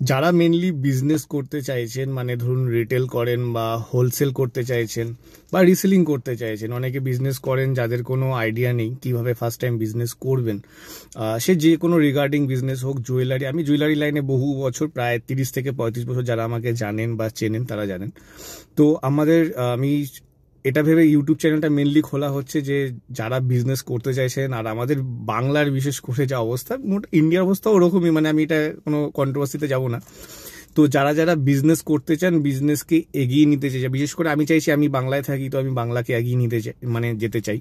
যারা mainly business করতে চাইছেন, মানে ধরুন রিটেল করেন বা হোলসেল করতে চাইছেন বা রিসেলিং করতে চাইছেন, অনেকে বিজনেস করেন যাদের কোনো আইডিয়া নেই কিভাবে ফার্স্ট টাইম বিজনেস করবেন। সে যে কোনো রিগার্ডিং বিজনেস হোক, জুয়েলারি, আমি জুয়েলারি লাইনে বহু বছর, প্রায় 30 থেকে 35 বছর, যারা আমাকে জানেন বা চেনেন তারা জানেন। তো আমি এটা ভেবে ইউটিউব চ্যানেলটা মেনলি খোলা হচ্ছে যে যারা বিজনেস করতে চাইছেন, আর আমাদের বাংলার বিশেষ করে যা অবস্থা, মোট ইন্ডিয়ার অবস্থা ওরকমই, মানে আমি এটা কোনো কন্ট্রোভার্সিতে যাব না। তো যারা যারা বিজনেস করতে চান, বিজনেসকে এগিয়ে নিতে চাই, বিশেষ করে আমি চাইছি, আমি বাংলায় থাকি তো আমি বাংলাকে এগিয়ে নিতে চাই, মানে যেতে চাই।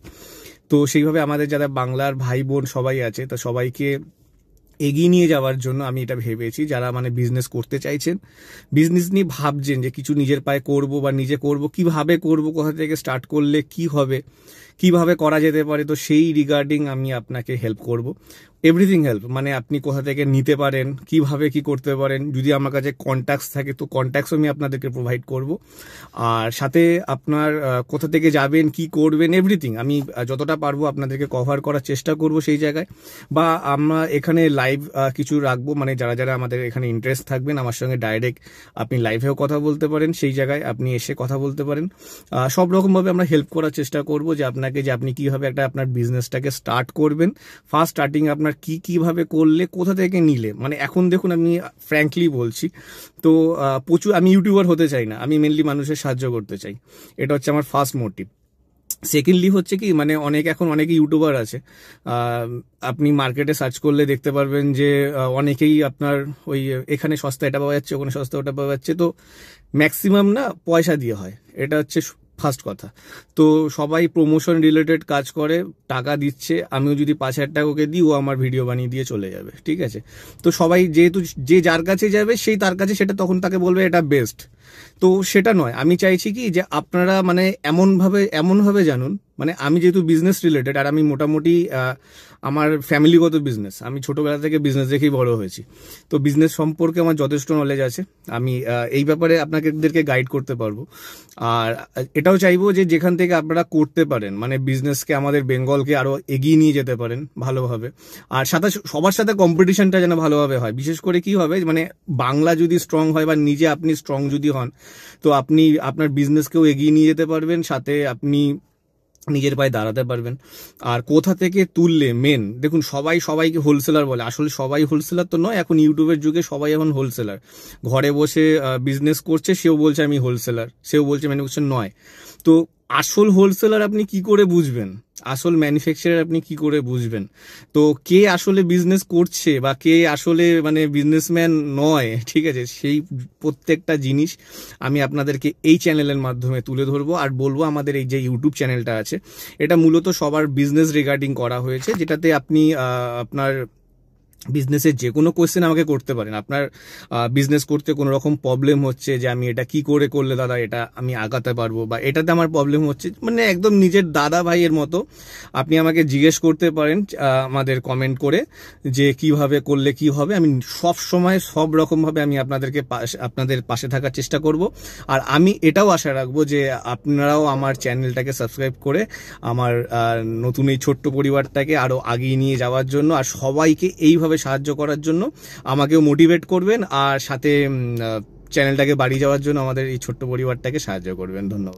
তো সেইভাবে আমাদের যারা বাংলার ভাই বোন সবাই আছে, তো সবাইকে এগিয়ে নিয়ে যাওয়ার জন্য আমি এটা ভেবেছি, যারা মানে বিজনেস করতে চাইছেন, বিজনেস নিয়ে ভাবছেন যে কিছু নিজের পায়ে করব বা নিজে করব, কিভাবে করব, কোথা থেকে স্টার্ট করলে কি হবে, কিভাবে করা যেতে পারে, তো সেই রিগার্ডিং আমি আপনাকে হেল্প করব। এভরিথিং হেল্প, মানে আপনি কোথা থেকে নিতে পারেন, কিভাবে কি করতে পারেন, যদি আমার কাছে কন্ট্যাক্টস থাকে তো কন্ট্যাক্টসও আমি আপনাদেরকে প্রোভাইড করব। আর সাথে আপনার কোথা থেকে যাবেন, কি করবেন, এভরিথিং আমি যতটা পারবো আপনাদেরকে কভার করার চেষ্টা করব সেই জায়গায়। বা আমরা এখানে লাইভ কিছু রাখবো, মানে যারা যারা আমাদের এখানে ইন্টারেস্ট থাকবেন আমার সঙ্গে ডাইরেক্ট আপনি লাইভেও কথা বলতে পারেন, সেই জায়গায় আপনি এসে কথা বলতে পারেন। সব রকমভাবে আমরা হেল্প করার চেষ্টা করব যে আপনি কিভাবে আপনার বিজনেসটাকে স্টার্ট করবেন, ফার্স্ট স্টার্টিং আপনার কিভাবে করলে, কোথা থেকে নিলে। মানে এখন দেখুন, আমি ফ্র্যাঙ্কলি বলছি, তো প্রচুর আমি ইউটিউবার হতে চাই না, আমি মেনলি মানুষের সাহায্য করতে চাই, এটা হচ্ছে আমার ফার্স্ট মোটিভ। সেকেন্ডলি হচ্ছে কি, মানে এখন অনেকে ইউটিউবার আছে, আপনি মার্কেটে সার্চ করলে দেখতে পারবেন যে অনেকেই আপনার ওই এখানে সস্তা এটা পাওয়া যাচ্ছে, ওখানে সস্তা ওটা পাওয়া যাচ্ছে, তো ম্যাক্সিমাম না পয়সা দিয়ে হয়, এটা হচ্ছে ফার্স্ট কথা। তো সবাই প্রমোশন রিলেটেড কাজ করে, টাকা দিচ্ছে, আমিও যদি 5,000 টাকা ওকে দিই, ও আমার ভিডিও বানিয়ে দিয়ে চলে যাবে, ঠিক আছে। তো সবাই যেহেতু যে যার কাছে যাবে সেই তার কাছে সেটা তখন তাকে বলবে এটা বেস্ট। তো সেটা নয়, আমি চাইছি কি যে আপনারা মানে এমনভাবে জানুন, মানে আমি যেহেতু বিজনেস রিলেটেড, আর আমি মোটামুটি আমার ফ্যামিলিগত বিজনেস, আমি ছোটবেলা থেকে বিজনেস দেখেই বড় হয়েছি, তো বিজনেস সম্পর্কে আমার যথেষ্ট নলেজ আছে, আমি এই ব্যাপারে আপনাদেরকে গাইড করতে পারবো। আর এটাও চাইবো যে যেখান থেকে আপনারা করতে পারেন, মানে বিজনেসকে, আমাদের বেঙ্গলকে আরো এগিয়ে নিয়ে যেতে পারেন ভালোভাবে। আর সবার সাথে কম্পিটিশনটা যেন ভালোভাবে হয়, বিশেষ করে কি হবে, মানে বাংলা যদি স্ট্রং হয় বা নিজে আপনি স্ট্রং যদি হন, তো আপনি আপনার বিজনেসকেও এগিয়ে নিয়ে যেতে পারবেন, সাথে আপনি নিজের পায়ে দাঁড়াতে পারবেন। আর কোথা থেকে তুললে, মেন দেখুন, সবাইকে হোলসেলার বলে, আসলে সবাই হোলসেলার তো নয়, এখন ইউটিউবের যুগে সবাই এখন হোলসেলার, ঘরে বসে বিজনেস করছে, সেও বলছে আমি হোলসেলার, সেও বলছে ম্যানুফ্যাকচার নয়। তো আসল হোলসেলার আপনি কি করে বুঝবেন, আসল ম্যানুফ্যাকচারার আপনি কি করে বুঝবেন, তো কে আসলে বিজনেস করছে বা কে আসলে মানে বিজনেসম্যান নয়, ঠিক আছে, সেই প্রত্যেকটা জিনিস আমি আপনাদেরকে এই চ্যানেলের মাধ্যমে তুলে ধরবো। আর বলবো, আমাদের এই যে ইউটিউব চ্যানেলটা আছে, এটা মূলত সবার বিজনেস রিগার্ডিং করা হয়েছে, যেটাতে আপনি আপনার বিজনেসের যে কোনো কোয়েশ্চেন আমাকে করতে পারেন। আপনার বিজনেস করতে কোনো রকম প্রবলেম হচ্ছে যে আমি এটা কি করে করলে দাদা এটা আমি আগাতে পারবো, বা এটাতে আমার প্রবলেম হচ্ছে, মানে একদম নিজের দাদা ভাইয়ের মতো আপনি আমাকে জিজ্ঞেস করতে পারেন আমাদের কমেন্ট করে, যে কিভাবে করলে কি হবে। আমি সব সময় সব রকমভাবে আমি আপনাদের পাশে থাকার চেষ্টা করব। আর আমি এটাও আশা রাখবো যে আপনারাও আমার চ্যানেলটাকে সাবস্ক্রাইব করে আমার নতুন এই ছোট্ট পরিবারটাকে আরো আগিয়ে নিয়ে যাওয়ার জন্য, আর সবাইকে এইভাবে সাহায্য করার জন্য আমাকেও মোটিভেট করবেন, আর সাথে চ্যানেলটাকে বাড়িয়ে যাওয়ার জন্য আমাদের এই ছোট্ট পরিবারটাকে সাহায্য করবেন। ধন্যবাদ।